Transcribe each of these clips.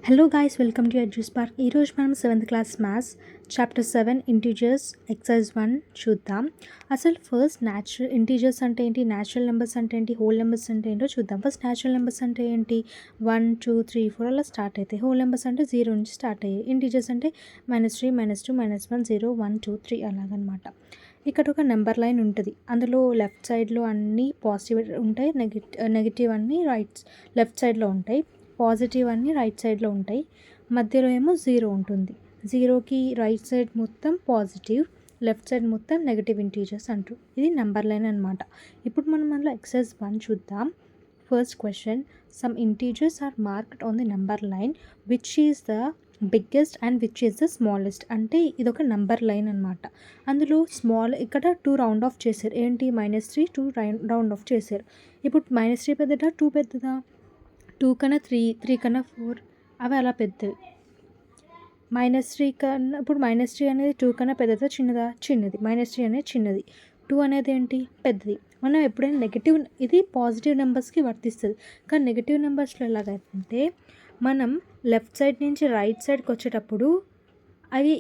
Hello guys, welcome to Edzoos park. ఈరోజు మనం 7th class maths chapter 7 integers exercise 1 చూద్దాం. అసలు ఫస్ట్ ఇంటీజర్స్ అంటే ఏంటి, న్యాచురల్ నెంబర్స్ అంటే ఏంటి, హోల్ నెంబర్స్ అంటే ఏంటో చూద్దాం. ఫస్ట్ న్యాచురల్ నెంబర్స్ అంటే ఏంటి, 1 2 3 4 అలా స్టార్ట్ అవుతాయి. హోల్ నెంబర్స్ అంటే 0 నుంచి స్టార్ట్ అయ్యాయి. ఇంటీజర్స్ అంటే -3 -2 -1 0 1 2 3 అలాగనమాట. ఇక్కడ ఒక నెంబర్ లైన్ ఉంటుంది. అందులో లెఫ్ట్ సైడ్లో అన్నీ పాజిటివ్ ఉంటాయి, నెగిటివ్ అన్నీ లెఫ్ట్ సైడ్లో ఉంటాయి, పాజిటివ్ అన్నీ రైట్ సైడ్లో ఉంటాయి. మధ్యలో ఏమో 0 ఉంటుంది. 0కి రైట్ సైడ్ మొత్తం పాజిటివ్, లెఫ్ట్ సైడ్ మొత్తం నెగిటివ్ ఇంటీజర్స్ అంటారు. ఇది నెంబర్ లైన్ అనమాట. ఇప్పుడు మనం అందులో ఎక్సర్సైజ్ 1 చూద్దాం. First question, some integers are marked on the number line which is the biggest and which is the smallest. అంటే ఇది ఒక నెంబర్ లైన్ అనమాట. అందులో ఇక్కడ 2 రౌండ్ ఆఫ్ చేశారు. ఏంటి, -3 2 రౌండ్ ఆఫ్ చేశారు. ఇప్పుడు -3 పెద్దదా 2 పెద్దదా? 2 కన్నా 3 3 కన్నా 4 అవి అలా పెద్దవి. -3 కన్నా ఇప్పుడు -3 అనేది 2 కన్నా పెద్దదా చిన్నదా? చిన్నది. -3 అనేది చిన్నది, 2 అనేది ఏంటి, పెద్దది. మనం ఎప్పుడైనా నెగిటివ్, ఇది పాజిటివ్ నెంబర్స్కి వర్తిస్తుంది. కానీ నెగిటివ్ నెంబర్స్లో ఎలాగైతే మనం లెఫ్ట్ సైడ్ నుంచి రైట్ సైడ్కి వచ్చేటప్పుడు అవి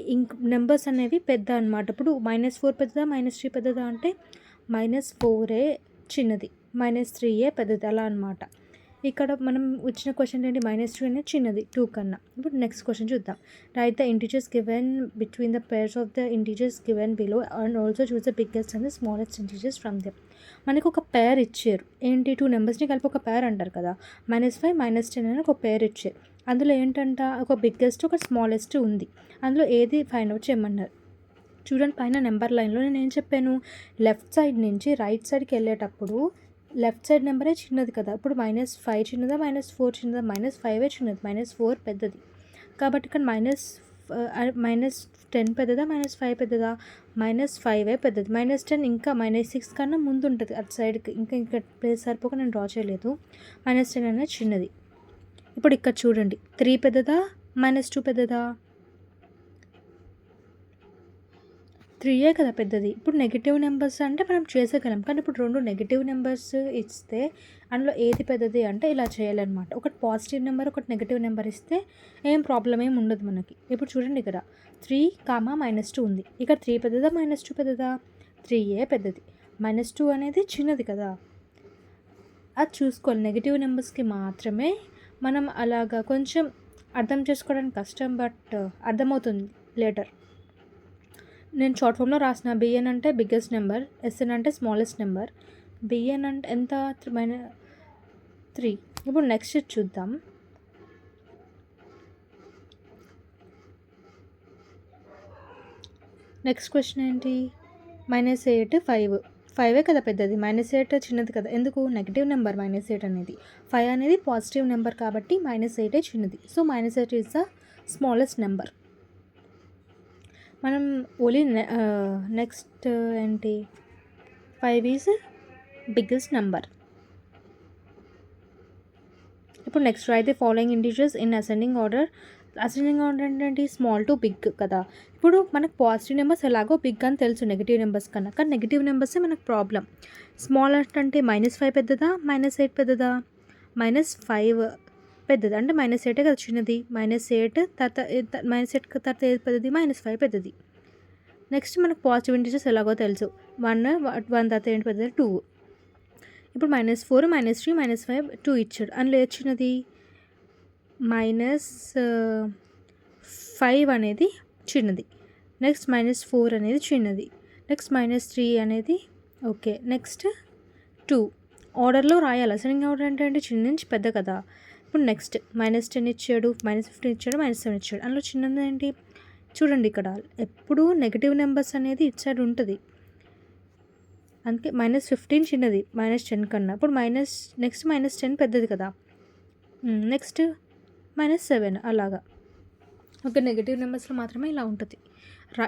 నెంబర్స్ అనేవి పెద్ద అనమాట. ఇప్పుడు -4 పెద్దదా -3 పెద్దదా అంటే -4ఏ చిన్నది, -3ఏ పెద్దది, అలా అనమాట. ఇక్కడ మనం వచ్చిన క్వశ్చన్ ఏంటి, -2 అనేది చిన్నది 2 కన్నా. ఇప్పుడు నెక్స్ట్ క్వశ్చన్ చూద్దాం. Right the integers given between the pairs of the integers given below and also choose the biggest and the smallest integers from them. మనకు ఒక పేర్ ఇచ్చారు. ఏంటి, 2 నెంబర్స్ని కలిపి ఒక పేర్ అంటారు కదా. -5 -10 అని ఒక పేర్ ఇచ్చారు. అందులో ఏంటంట, ఒక బిగ్గెస్ట్ ఒక స్మాలెస్ట్ ఉంది. అందులో ఏది ఫైండ్ అవుట్ చేయమన్నారు. చూడండి, పైన నెంబర్ లైన్లో నేను ఏం చెప్పాను, లెఫ్ట్ సైడ్ నుంచి రైట్ సైడ్కి వెళ్ళేటప్పుడు లెఫ్ట్ సైడ్ నెంబరే చిన్నది కదా. ఇప్పుడు -5 చిన్నదా -4 చిన్నదా? -5ఏ చిన్నది, -4 పెద్దది. కాబట్టి ఇక్కడ -10 పెద్దదా -5 పెద్దదా? -5ఏ పెద్దది. -10 ఇంకా -6 కన్నా ముందు ఉంటుంది అటు సైడ్కి. ఇంకా ప్లేస్ సరిపోక నేను డ్రా చేయలేదు. -10 అనేది చిన్నది. ఇప్పుడు ఇక్కడ చూడండి, 3 పెద్దదా -2 పెద్దదా? 3ఏ కదా పెద్దది. ఇప్పుడు నెగిటివ్ నెంబర్స్ అంటే మనం చేసేయగలం. కానీ ఇప్పుడు 2 నెగిటివ్ నెంబర్స్ ఇస్తే అందులో ఏది పెద్దది అంటే ఇలా చేయాలన్నమాట. ఒకటి పాజిటివ్ నెంబర్, ఒకటి నెగిటివ్ నెంబర్ ఇస్తే ఏం ప్రాబ్లం ఏమి ఉండదు మనకి. ఇప్పుడు చూడండి, ఇక్కడ 3, -2 ఉంది. ఇక్కడ 3 పెద్దదా -2 పెద్దదా? 3ఏ పెద్దది. -2 అనేది చిన్నది కదా. అది చూసుకోవాలి. నెగిటివ్ నెంబర్స్కి మాత్రమే మనం అలాగా కొంచెం అర్థం చేసుకోవడానికి కష్టం, బట్ అర్థమవుతుంది లేటర్. నేను షార్ట్ ఫామ్లో రాసిన. బిఎన్ అంటే బిగ్గెస్ట్ నెంబర్, ఎస్ఎన్ అంటే స్మాలెస్ట్ నెంబర్, బిఎన్ అంటే ఎంత, -3. ఇప్పుడు నెక్స్ట్ చూద్దాం. నెక్స్ట్ క్వశ్చన్ ఏంటి, -8 5 5ఏ కదా పెద్దది, -8 చిన్నది కదా. ఎందుకు, నెగిటివ్ నెంబర్ -8 అనేది. 5 అనేది పాజిటివ్ నెంబర్ కాబట్టి -8ఏ చిన్నది. So -8 is the smallest number. మనం ఓన్లీ నెక్స్ట్ ఏంటి, 5 ఈజ్ బిగ్గెస్ట్ నెంబర్. ఇప్పుడు next right the following integers in ascending order. Ascending order అంటే స్మాల్ టు బిగ్ కదా. ఇప్పుడు మనకు పాజిటివ్ నెంబర్స్ ఎలాగో బిగ్ అని తెలుసు నెగిటివ్ నెంబర్స్ కన్నా. కానీ నెగిటివ్ నెంబర్సే మనకు ప్రాబ్లం. స్మాల్ అంటే -5 పెద్దదా -8 పెద్దదా? -5 పెద్దది. అంటే -8 కదా చిన్నది. -8 తర్వాత -8 తర్వాత ఏది పెద్దది, -5 పెద్దది. నెక్స్ట్ మనకు పాజిటివ్ ఇంటీజర్స్ ఎలాగో తెలుసు. 1 తర్వాత ఏంటి పెద్దది, 2. ఇప్పుడు -4 -3 -5 2 ఇచ్చాడు. అందులో ఏది చిన్నది, -5 అనేది చిన్నది. నెక్స్ట్ -4 అనేది చిన్నది. నెక్స్ట్ -3 అనేది ఓకే. నెక్స్ట్ 2 ఆర్డర్లో రాయాలి. అసెండింగ్ ఆర్డర్ అంటే చిన్న నుంచి పెద్ద కదా. ఇప్పుడు నెక్స్ట్ -10 ఇచ్చాడు, -15 ఇచ్చాడు, -7 ఇచ్చాడు. అందులో చిన్నది ఏంటి, చూడండి ఇక్కడ ఎప్పుడు నెగిటివ్ నెంబర్స్ అనేది ఇటు సైడ్ ఉంటుంది. అందుకే -15 చిన్నది -10 కన్నా. ఇప్పుడు నెక్స్ట్ -10 పెద్దది కదా. నెక్స్ట్ -7 అలాగా. ఒక నెగిటివ్ నెంబర్స్లో మాత్రమే ఇలా ఉంటుంది.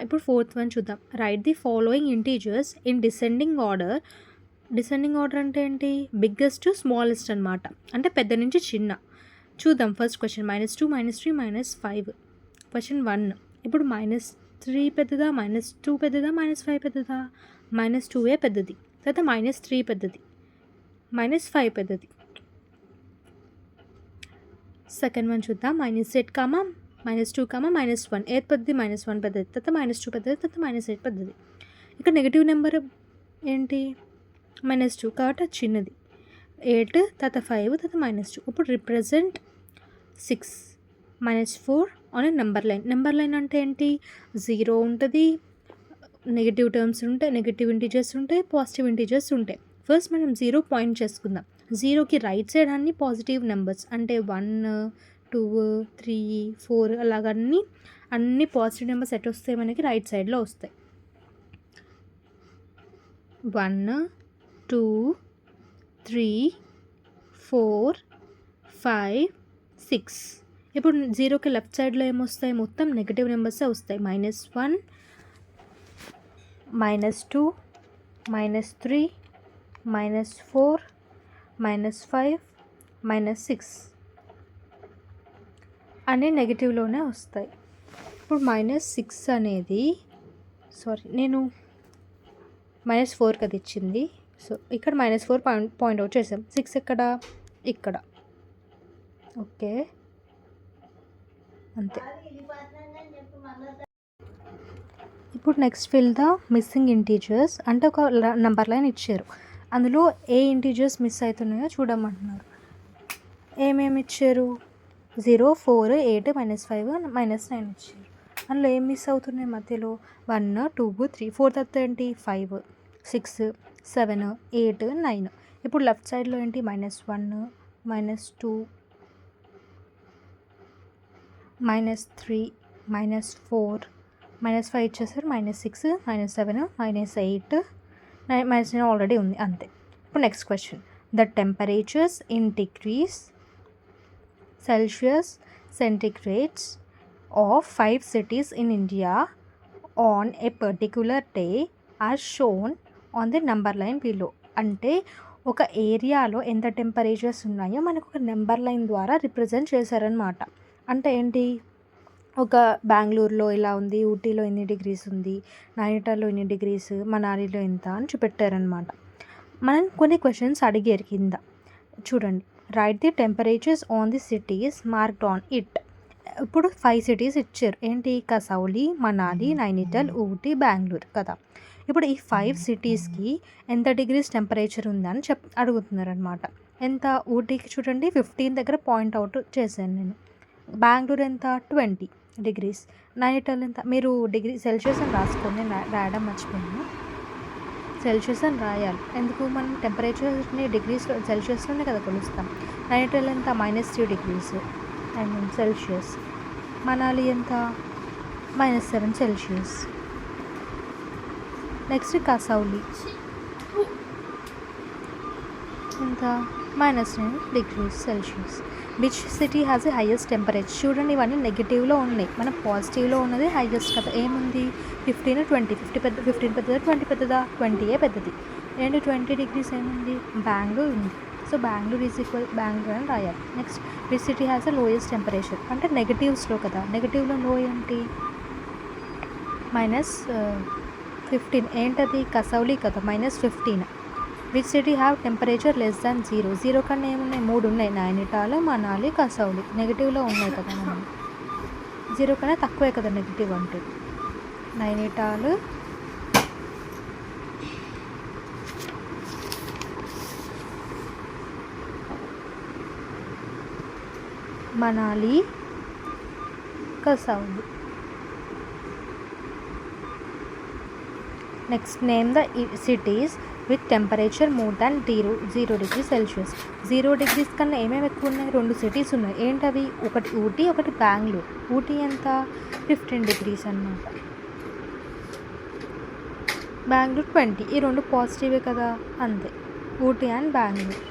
ఇప్పుడు 4th వన్ చూద్దాం. Right the following integers in descending order. Descending order అంటే ఏంటి, బిగ్గెస్ట్ టు స్మాలెస్ట్ అనమాట. అంటే పెద్ద నుంచి చిన్న. చూద్దాం ఫస్ట్ క్వశ్చన్, -2 -3 -5. క్వశ్చన్ 1, ఇప్పుడు -3 పెద్దదా -2 పెద్దదా -5 పెద్దదా? -2ఏ పెద్దది. తర్వాత -3 పెద్దది, -5 పెద్దది. సెకండ్ వన్ చూద్దాం. -8, -2, -1. ఏది పెద్దది? -1 పెద్దది, తర్వాత -2 పెద్దది, తర్వాత -8 పెద్దది. ఇక్కడ నెగిటివ్ నెంబర్ ఏంటి? -2 కాబట్టి అది చిన్నది. 8 తర్వాత 5 తర్వాత -2. ఇప్పుడు represent 6 -4 on a number line. Number line అంటే ఏంటి? 0 ఉంటుంది, నెగిటివ్ టర్మ్స్ ఉంటాయి, నెగిటివ్ ఇంటీజర్స్ ఉంటాయి, పాజిటివ్ ఇంటీజర్స్ ఉంటాయి. ఫస్ట్ మనం 0 పాయింట్ చేసుకుందాం. 0కి రైట్ సైడ్ అన్ని పాజిటివ్ నెంబర్స్ అంటే 1, 2, 3, 4 అలాగ అన్ని పాజిటివ్ నెంబర్స్ ఎట్ వస్తాయి మనకి రైట్ సైడ్లో వస్తాయి. 1, 2, 3, 4, 5, 6. ఇప్పుడు 0కి లెఫ్ట్ సైడ్లో ఏమొస్తాయి? మొత్తం నెగిటివ్ నెంబర్సే వస్తాయి. -1, -2, -3, -4, -5, -6 అన్నీ నెగిటివ్లోనే వస్తాయి. ఇప్పుడు -6 అనేది నేను -4 కదా ఇచ్చింది. సో ఇక్కడ -4 పాయింట్ అవుట్ చేసాం. 6 ఎక్కడ? ఇక్కడ. ఓకే, అంతే. ఇప్పుడు next fill the missing integers అంటే ఒక నెంబర్ లైన్ ఇచ్చారు. అందులో ఏ ఇంటీజర్స్ మిస్ అవుతున్నాయో చూడమంటున్నారు. ఏమేమి ఇచ్చారు? 0, 4, 8, -5, -9 ఇచ్చారు. అందులో ఏం మిస్ అవుతున్నాయి మధ్యలో? 1, 2, 3, 4 తర్వాత ఏంటి? 5, 6, 7, 8, 9. ఇప్పుడు లెఫ్ట్ సైడ్లో ఏంటి? -1, -2, -3, -4, -5 ఇచ్చేసారు. -6, -7, -8, -9 ఆల్రెడీ ఉంది, అంతే. ఇప్పుడు next question. The temperatures in degrees Celsius centigrades of 5 cities in India on a particular day are shown on the number line below. అంటే ఒక ఏరియాలో ఎంత టెంపరేచర్స్ ఉన్నాయో మనకు ఒక నెంబర్ లైన్ ద్వారా రిప్రజెంట్ చేశారనమాట. అంటే ఏంటి? ఒక బెంగళూరులో ఇలా ఉంది, ఊటీలో ఎన్ని డిగ్రీస్ ఉంది, నైనిటాల్లో ఎన్ని డిగ్రీస్, మనాలిలో ఎంత అని చూపెట్టారనమాట. మనం కొన్ని క్వశ్చన్స్ అడిగారు కింద. చూడండి. Right the temperatures on the cities marked on it. ఇప్పుడు 5 cities ఇచ్చారు. ఏంటి? కసౌలి, మనాలి, నైనిటాల్, ఊటీ, బెంగళూరు కదా. ఇప్పుడు ఈ 5 citiesకి ఎంత డిగ్రీస్ టెంపరేచర్ ఉందని అడుగుతున్నారు అనమాట. ఎంత? ఊటీకి చూడండి 15 దగ్గర పాయింట్ అవుట్ చేశాను నేను. బెంగళూరు ఎంత? 20 degrees. నైనిటాల్ ఎంత? మీరు డిగ్రీ సెల్సియస్ అని రాసుకోండి, రాయడం మర్చిపోయాను. సెల్సియస్ అని రాయాలి. ఎందుకు? మనం టెంపరేచర్ని డిగ్రీస్లో సెల్సియస్లోనే కదా కొలుస్తాం. నైనిటాల్ ఎంత? -3 degrees సెల్సియస్. మనాలి ఎంత? -7 celsius. నెక్స్ట్ కసౌలి ఎంత? -9 degrees Celsius. Which city has the highest temperature? చూడండి, ఇవన్నీ నెగిటివ్లో ఉన్నాయి, మన పాజిటివ్లో ఉన్నది హైయెస్ట్ కదా. ఏముంది? 15, 20. 15 పెద్దదా 20 పెద్దదా? 20 పెద్దది. ఏంటి 20 degrees ఏముంది? బెంగళూరు ఉంది. So Bengaluru is equal Bengaluru అని రాయాలి. Next which city has the lowest temperature అంటే నెగిటివ్స్లో కదా. నెగిటివ్లో లో ఏంటి? -15. ఏంటది? కసౌలి కదా, -15. Which city have temperature less than 0? 0 కన్నా ఏమున్నాయి? 3 ఉన్నాయి. నైనిటాల్, మనాలి, కసౌలి నెగిటివ్లో ఉన్నాయి కదా. మనం 0 కన్నా తక్కువే కదా నెగిటివ్ అంటే. Nainital, Manali, Kasauli. Next name the cities with temperature more than 0 degrees Celsius. 0 degrees కన్నా ఏమేమి ఎక్కువ ఉన్నాయి? 2 cities ఉన్నాయి. ఏంటవి? ఒకటి ఊటీ, ఒకటి బెంగళూరు. ఊటీ ఎంత? 15 degrees అన్నమాట. బెంగళూరు 20. ఈ రెండు పాజిటివే కదా, అంతే. Ooty and Bengaluru.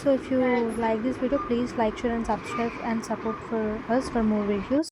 So if you like this video, please like, share and subscribe and support for us for more videos.